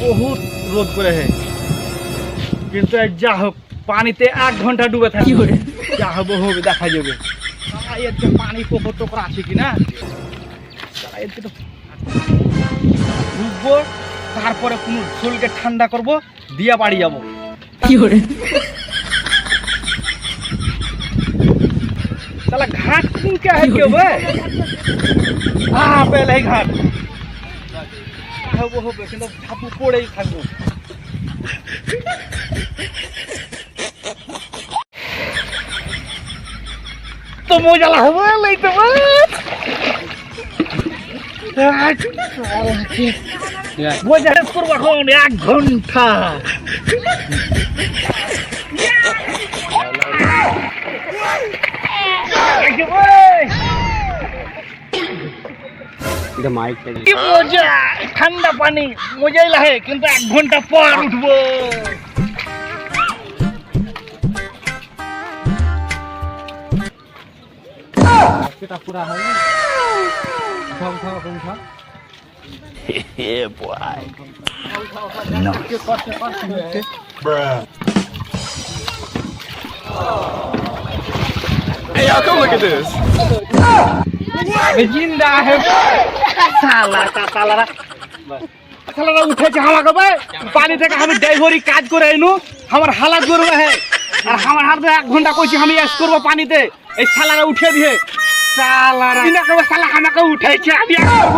বহুত রোদ করে হে, কিন্তু যা হোক পানিতে 1 ঘন্টা ডুবে থাকি, যা হবে হবে দেখা যাবে। এর যে পানি পোখর টোকর আছে কিনা, ডুববো, তারপরে কোনো শরীরকে ঠান্ডা করবো, দিয়া বাড়ি যাবো। साला घाट क्यों क्या है क्यों बे? हाँ पहले ही घाट वो কিন্তু ধাপু পড়েই থাকবো। তো মজা লাগবে লইতে মজা করবো এখন 1 ঘন্টা। কি মজা, ঠান্ডা পানি মজাই লাগে, কিন্তু 1 ঘন্টা পর উঠবো। পুরা হয় Hey, y'all, come look at this. जिंदा है साला का साला साला उठे আমাকে ভাই পানি থেকে আমি ড্রাইভারি কাজ করে আইনু, আমার হালাত গরু है আর আমার হাতে 1 ঘন্টা কইছি আমি এস করব পানিতে, এই শালারা উঠে দিয়ে শালারা বিনা করে শালা আমাকে উঠাইছে, আমি করব।